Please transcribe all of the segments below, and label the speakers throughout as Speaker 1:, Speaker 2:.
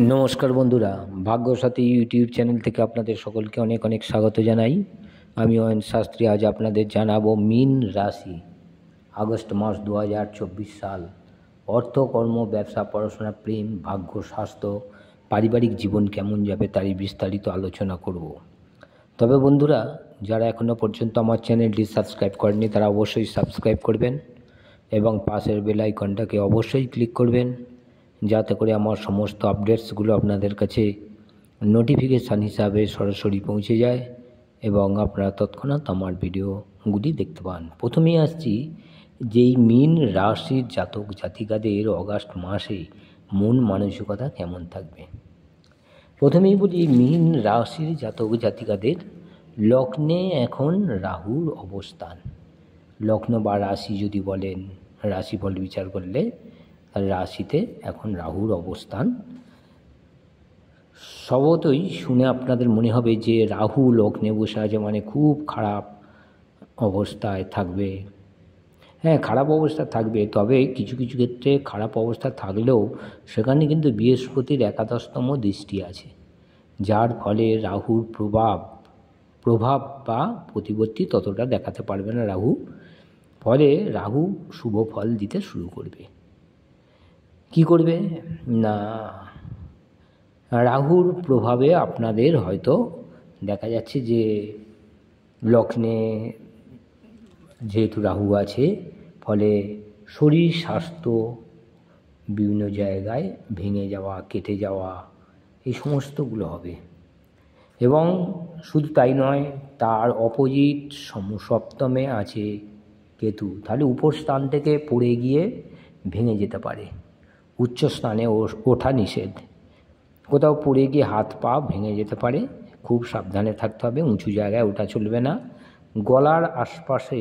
Speaker 1: নমস্কার বন্ধুরা, ভাগ্যসাথী YouTube channel থেকে আপনাদের সকলকে অনেক অনেক স্বাগত জানাই। আমি অয়ন শাস্ত্রী। আজ আপনাদের জানাবো মীন রাশি আগস্ট মাস 2024 সাল। অর্থ, কর্ম, ব্যবসা, পড়াশোনা, প্রেম, ভাগ্য, স্বাস্থ্য, পারিবারিক জীবন কেমন যাবে তারই বিস্তারিত আলোচনা করব। তবে বন্ধুরা, যারা এখনও পর্যন্ত আমার চ্যানেলটি সাবস্ক্রাইব করেনি তারা অবশ্যই সাবস্ক্রাইব করবেন এবং পাশের বেল আইকনটাকে অবশ্যই ক্লিক করবেন, যাতে করে আমার সমস্ত আপডেটসগুলো আপনাদের কাছে নোটিফিকেশান হিসাবে সরাসরি পৌঁছে যায় এবং আপনারা তৎক্ষণাৎ আমার ভিডিওগুলি দেখতে পান। প্রথমেই আসছি যেই মীন রাশির জাতক জাতিকাদের অগাস্ট মাসে মন মানসিকতা কেমন থাকবে। প্রথমেই বলি, মীন রাশির জাতক জাতিকাদের লগ্নে এখন রাহুর অবস্থান। লগ্ন বা রাশি যদি বলেন, রাশিফল বিচার করলে রাশিতে এখন রাহুর অবস্থান। স্বভাবতই শুনে আপনাদের মনে হবে যে রাহু লগ্নে বসে আছে মানে খুব খারাপ অবস্থায় থাকবে। হ্যাঁ, খারাপ অবস্থা থাকবে, তবে কিছু কিছু ক্ষেত্রে খারাপ অবস্থা থাকলেও সেখানে কিন্তু বৃহস্পতির একাদশতম দৃষ্টি আছে, যার ফলে রাহুর প্রভাব বা প্রতিপত্তি ততটা দেখাতে পারবে না রাহু। ফলে রাহু শুভ ফল দিতে শুরু করবে। কি করবে না, রাহুর প্রভাবে আপনাদের হয়তো দেখা যাচ্ছে যে লগ্নে যেহেতু রাহু আছে, ফলে শরীর স্বাস্থ্য বিভিন্ন জায়গায় ভেঙে যাওয়া, কেটে যাওয়া, এই সমস্তগুলো হবে। এবং শুধু তাই নয়, তার অপোজিট সপ্তমে আছে কেতু, তাহলে উপর স্থান থেকে পড়ে গিয়ে ভেঙে যেতে পারে। উচ্চ স্থানে ওঠা নিষেধ, কোথাও পড়ে গিয়ে হাত পা ভেঙে যেতে পারে, খুব সাবধানে থাকতে হবে। উঁচু জায়গায় ওঠা চলবে না। গলার আশপাশে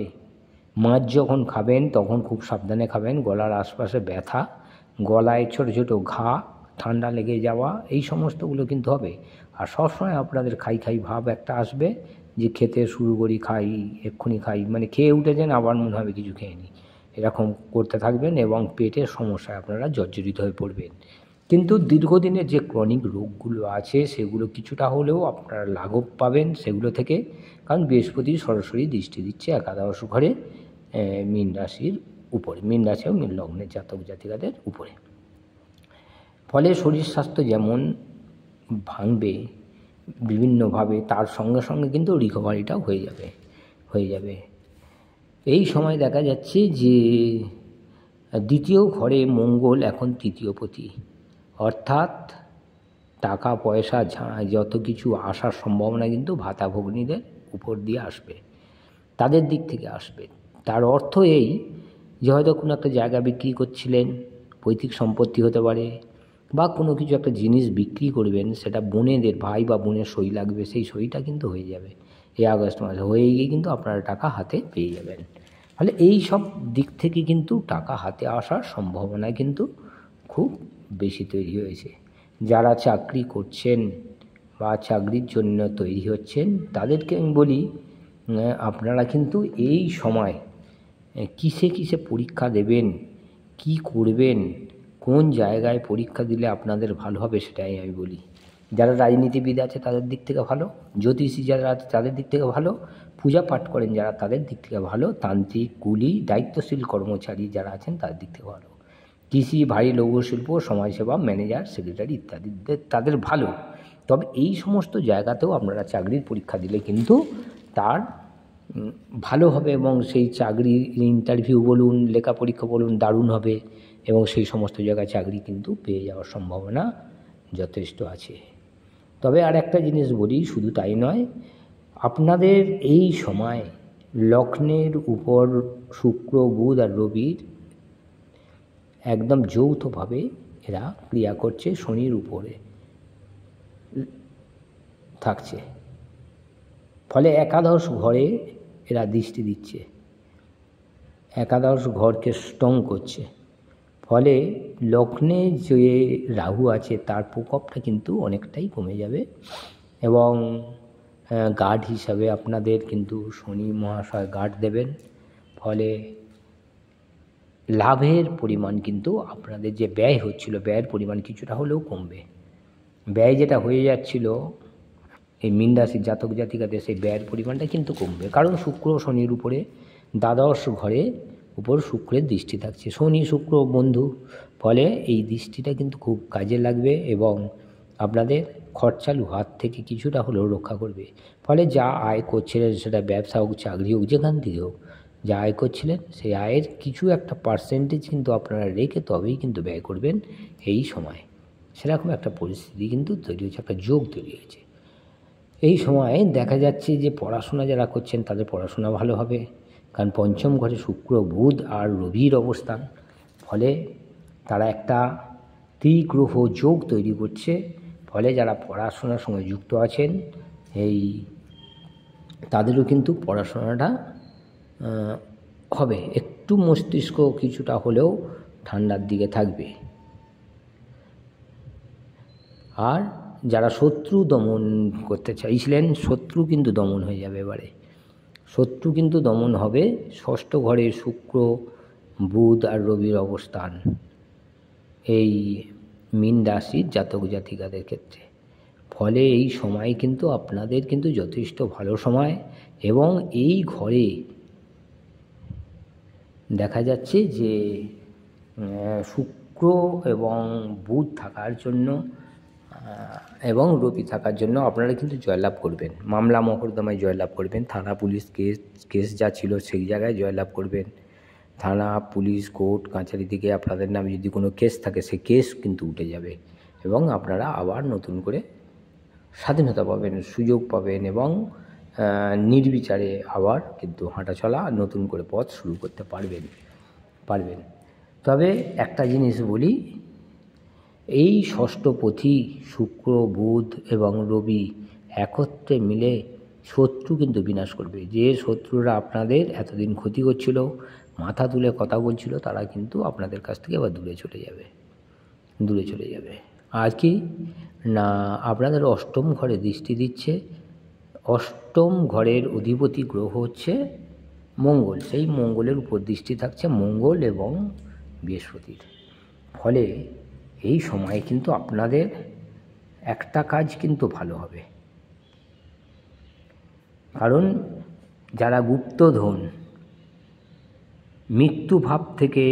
Speaker 1: মাছ যখন খাবেন তখন খুব সাবধানে খাবেন। গলার আশপাশে ব্যথা, গলায় ছোট ছোট ঘা, ঠান্ডা লেগে যাওয়া, এই সমস্তগুলো কিন্তু হবে। আর সবসময় আপনাদের খাই খাই ভাব একটা আসবে, যে খেতে শুরু করি, খাই, এক্ষুনি খাই, মানে খেয়ে উঠেছেন আবার মনে হবে কিছু খেয়ে নিই, এরকম করতে থাকবেন এবং পেটের সমস্যায় আপনারা জর্জরিত হয়ে পড়বেন। কিন্তু দীর্ঘদিনের যে ক্রনিক রোগগুলো আছে সেগুলো কিছুটা হলেও আপনারা লাঘব পাবেন সেগুলো থেকে, কারণ বৃহস্পতি সরাসরি দৃষ্টি দিচ্ছে একাদশ ঘরে মীন রাশির উপরে, মীন রাশি ও মীন লগ্নের জাতক জাতিকাদের উপরে। ফলে শরীর স্বাস্থ্য যেমন ভাঙবে বিভিন্নভাবে, তার সঙ্গে সঙ্গে কিন্তু রিকভারিটাও হয়ে যাবে। এই সময় দেখা যাচ্ছে যে দ্বিতীয় ঘরে মঙ্গল এখন তৃতীয়পতি, অর্থাৎ টাকা পয়সা যত কিছু আসার সম্ভাবনা কিন্তু ভাতা ভগ্নীদের উপর দিয়ে আসবে, তাদের দিক থেকে আসবে। তার অর্থ এই যে হয়তো কোনো একটা জায়গা বিক্রি করছিলেন, পৈতৃক সম্পত্তি হতে পারে, বা কোনো কিছু একটা জিনিস বিক্রি করবেন, সেটা বোনেদের, ভাই বা বোনের সই লাগবে, সেই সইটা কিন্তু হয়ে যাবে এই আগস্ট মাসে। হয়ে গিয়ে কিন্তু আপনারা টাকা হাতে পেয়ে যাবেন। ফলে এই সব দিক থেকে কিন্তু টাকা হাতে আসার সম্ভাবনা কিন্তু খুব বেশি তৈরি হয়েছে। যারা চাকরি করছেন বা চাকরির জন্য তৈরি হচ্ছেন তাদেরকে আমি বলি, আপনারা কিন্তু এই সময় কিসে কিসে পরীক্ষা দেবেন, কি করবেন, কোন জায়গায় পরীক্ষা দিলে আপনাদের ভালো হবে সেটাই আমি বলি। যারা রাজনীতিবিদ আছে তাদের দিক থেকে ভালো, জ্যোতিষী যারা আছে তাদের দিক থেকে ভালো, পূজা পাঠ করেন যারা তাদের দিক থেকে ভালো, তান্ত্রিক, কুলি, দায়িত্বশীল কর্মচারী যারা আছেন তাদের দিক থেকে ভালো, কৃষি, ভারী লৌহশিল্প, সমাজসেবা, ম্যানেজার, সেক্রেটারি ইত্যাদি তাদের ভালো। তবে এই সমস্ত জায়গাতেও আপনারা চাকরির পরীক্ষা দিলে কিন্তু তার ভালো হবে এবং সেই চাকরির ইন্টারভিউ বলুন, লেখা পরীক্ষা বলুন, দারুণ হবে এবং সেই সমস্ত জায়গায় চাকরি কিন্তু পেয়ে যাওয়ার সম্ভাবনা যথেষ্ট আছে। তবে আর একটা জিনিস বলি, শুধু তাই নয়, আপনাদের এই সময় লগ্নের উপর শুক্র, বুধ আর রবির একদম যৌথভাবে এরা ক্রিয়া করছে, শনির উপরে থাকছে, ফলে একাদশ ঘরে এরা দৃষ্টি দিচ্ছে, একাদশ ঘরকে স্ট্রং করছে। ফলে লগ্নে যে রাহু আছে তার প্রকোপটা কিন্তু অনেকটাই কমে যাবে এবং গার্ড হিসাবে আপনাদের কিন্তু শনি মহাশয় গার্ড দেবেন। ফলে লাভের পরিমাণ কিন্তু আপনাদের যে ব্যয় হচ্ছিল, ব্যয়ের পরিমাণ কিছুটা হলেও কমবে। ব্যয় যেটা হয়ে যাচ্ছিল এই মীন রাশির জাতক জাতিকাদের, সেই ব্যয়ের পরিমাণটা কিন্তু কমবে। কারণ শুক্র শনির উপরে দ্বাদশ ঘরে উপর শুক্রের দৃষ্টি থাকছে, শনি শুক্র বন্ধু, ফলে এই দৃষ্টিটা কিন্তু খুব কাজে লাগবে এবং আপনাদের খরচালু হাত থেকে কিছুটা হলেও রক্ষা করবে। ফলে যা আয় করছিলেন, সেটা ব্যবসা হোক চাকরি হোক যেখান থেকে হোক, যা আয় করছিলেন সেই আয়ের কিছু একটা পার্সেন্টেজ কিন্তু আপনারা রেখে তবেই কিন্তু ব্যয় করবেন এই সময়। সেরকম একটা পরিস্থিতি কিন্তু তৈরি হয়েছে, একটা যোগ তৈরি হয়েছে। এই সময় দেখা যাচ্ছে যে পড়াশোনা যারা করছেন তাদের পড়াশোনা ভালো হবে, কারণ পঞ্চম ঘরে শুক্র বুধ আর রবির অবস্থান, ফলে তারা একটা ত্রিগ্রহ যোগ তৈরি করছে। ফলে যারা পড়াশোনার সঙ্গে যুক্ত আছেন এই তাদেরও কিন্তু পড়াশোনাটা হবে, একটু মস্তিষ্ক কিছুটা হলেও ঠান্ডার দিকে থাকবে। আর যারা শত্রু দমন করতে চাইছিলেন, শত্রু কিন্তু দমন হয়ে যাবে এবারে, শত্রু কিন্তু দমন হবে। ষষ্ঠ ঘরে শুক্র বুধ আর রবির অবস্থান এই মীন রাশির জাতক জাতিকাদের ক্ষেত্রে, ফলে এই সময় কিন্তু আপনাদের কিন্তু যথেষ্ট ভালো সময়। এবং এই ঘরে দেখা যাচ্ছে যে শুক্র এবং বুধ থাকার জন্য এবং রবি থাকার জন্য আপনারা কিন্তু জয়লাভ করবেন, মামলা মকদ্দমায় জয়লাভ করবেন, থানা পুলিশ কেস যা ছিল সেই জায়গায় জয়লাভ করবেন। থানা পুলিশ কোর্ট কাছারি থেকে আপনাদের নামে যদি কোনো কেস থাকে সেই কেস কিন্তু উঠে যাবে এবং আপনারা আবার নতুন করে স্বাধীনতা পাবেন, সুযোগ পাবেন এবং নির্বিচারে আবার কিন্তু হাঁটাচলা নতুন করে পথ শুরু করতে পারবেন। তবে একটা জিনিস বলি, এই ষষ্ঠপতি শুক্র বুধ এবং রবি একত্রে মিলে শত্রু কিন্তু বিনাশ করবে। যে শত্রুরা আপনাদের এতদিন ক্ষতি করছিল, মাথা তুলে কথা বলছিল, তারা কিন্তু আপনাদের কাছ থেকে আবার দূরে চলে যাবে। আর কি না, আপনাদের অষ্টম ঘরে দৃষ্টি দিচ্ছে, অষ্টম ঘরের অধিপতি গ্রহ হচ্ছে মঙ্গল, সেই মঙ্গলের উপর দৃষ্টি থাকছে মঙ্গল এবং বৃহস্পতির। ফলে এই সময় কিন্তু আপনাদের একটা কাজ কিন্তু ভালো হবে, কারণ যারা গুপ্তধন, মৃত্যু ভাব থেকে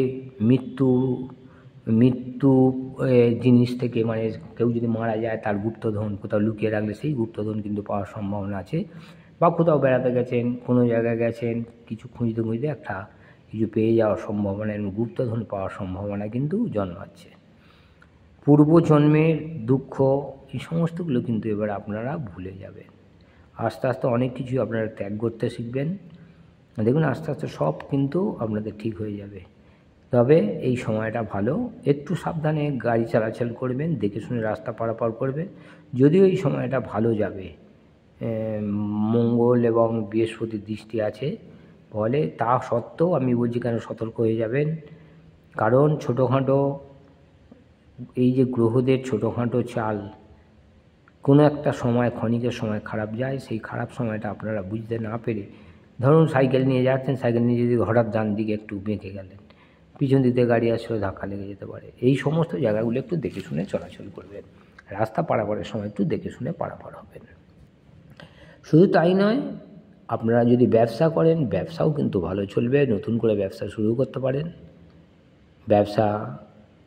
Speaker 1: মৃত্যু জিনিস থেকে, মানে কেউ যদি মারা যায় তার গুপ্তধন কোথাও লুকিয়ে রাখলে সেই গুপ্তধন কিন্তু পাওয়ার সম্ভাবনা আছে। বা কোথাও বেড়াতে গেছেন, কোনো জায়গায় গেছেন, কিছু খুঁজতে একটা কিছু পেয়ে যাওয়ার সম্ভাবনা এবং গুপ্তধন পাওয়ার সম্ভাবনা কিন্তু জন্মাচ্ছে। পূর্বজন্মের দুঃখ এই সমস্তগুলো কিন্তু এবার আপনারা ভুলে যাবেন। আস্তে আস্তে অনেক কিছু আপনারা ত্যাগ করতে শিখবেন, দেখুন আস্তে আস্তে সব কিন্তু আপনাদের ঠিক হয়ে যাবে। তবে এই সময়টা ভালো, একটু সাবধানে গাড়ি চলাচল করবেন, দেখে শুনে রাস্তা পারাপার করবেন। যদিও এই সময়টা ভালো যাবে, মঙ্গল এবং বৃহস্পতির দৃষ্টি আছে, ফলে তা সত্ত্বেও আমি বলছি কেন সতর্ক হয়ে যাবেন, কারণ ছোটোখাটো এই যে গ্রহদের ছোটোখাটো চাল কোনো একটা সময় ক্ষণিকের সময় খারাপ যায়, সেই খারাপ সময়টা আপনারা বুঝতে না পেরে, ধরুন সাইকেল নিয়ে যাচ্ছেন, সাইকেল নিয়ে যদি হঠাৎ ডান দিকে একটু বেঁকে গেলেন, পিছন দিকে গাড়ি আসলে ধাক্কা লেগে যেতে পারে। এই সমস্ত জায়গাগুলো একটু দেখে শুনে চলাচল করবেন, রাস্তা পারাপারের সময় একটু দেখে শুনে পারাপার হবেন। শুধু তাই নয়, আপনারা যদি ব্যবসা করেন, ব্যবসাও কিন্তু ভালো চলবে, নতুন করে ব্যবসা শুরু করতে পারেন, ব্যবসা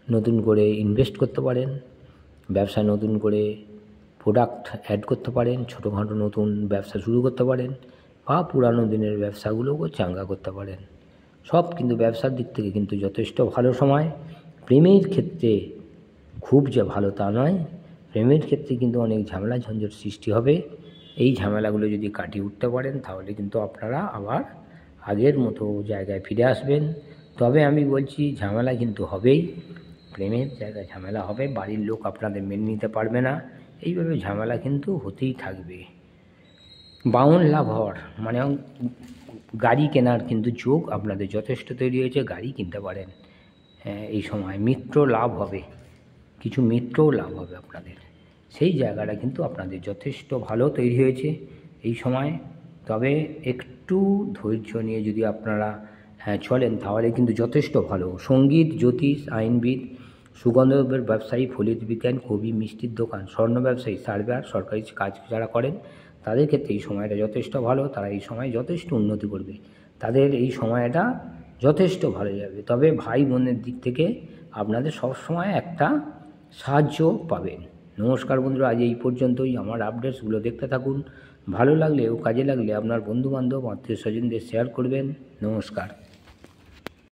Speaker 1: নতুন করে ইনভেস্ট করতে পারেন, ব্যবসা নতুন করে প্রোডাক্ট অ্যাড করতে পারেন, ছোটোখাটো নতুন ব্যবসা শুরু করতে পারেন, বা পুরানো দিনের ব্যবসাগুলোকেও চাঙ্গা করতে পারেন। সব কিন্তু ব্যবসার দিক থেকে কিন্তু যথেষ্ট ভালো সময়। প্রেমের ক্ষেত্রে খুব যে ভালো তা নয়, প্রেমের ক্ষেত্রে কিন্তু অনেক ঝামেলা ঝঞ্ঝট সৃষ্টি হবে। এই ঝামেলাগুলো যদি কাটিয়ে উঠতে পারেন তাহলে কিন্তু আপনারা আবার আগের মতো জায়গায় ফিরে আসবেন। তবে আমি বলছি ঝামেলা কিন্তু হবেই, প্রেমের জায়গায় ঝামেলা হবে, বাড়ির লোক আপনাদের মেনে নিতে পারবে না, এইভাবে ঝামেলা কিন্তু হতেই থাকবে। 52 লাভ হওয়ার মানে গাড়ি কেনার কিন্তু যোগ আপনাদের যথেষ্ট তৈরি হয়েছে, গাড়ি কিনতে পারেন। এই সময় মিত্র লাভ হবে, কিছু মিত্রও লাভ হবে আপনাদের, সেই জায়গাটা কিন্তু আপনাদের যথেষ্ট ভালো তৈরি হয়েছে এই সময়। তবে একটু ধৈর্য নিয়ে যদি আপনারা চলেন তাহলে কিন্তু যথেষ্ট ভালো। সঙ্গীত, জ্যোতিষ, আইনবিদ সুগন্ধদ্রব্যের ব্যবসায়ী, ফলিত বিজ্ঞান, কবি, মিষ্টির দোকান, স্বর্ণ ব্যবসায়ী, সার্ভেয়ার, সরকারি কাজ যারা করেন তাদের ক্ষেত্রে এই সময়টা যথেষ্ট ভালো। তারা এই সময় যথেষ্ট উন্নতি করবে, তাদের এই সময়টা যথেষ্ট ভালো যাবে। তবে ভাই বোনের দিক থেকে আপনাদের সবসময় একটা সাহায্য পাবেন। নমস্কার বন্ধুরা, আজ এই পর্যন্তই। আমার আপডেটসগুলো দেখতে থাকুন। ভালো লাগলে ও কাজে লাগলে আপনার বন্ধুবান্ধব, আত্মীয় স্বজনদের শেয়ার করবেন। নমস্কার।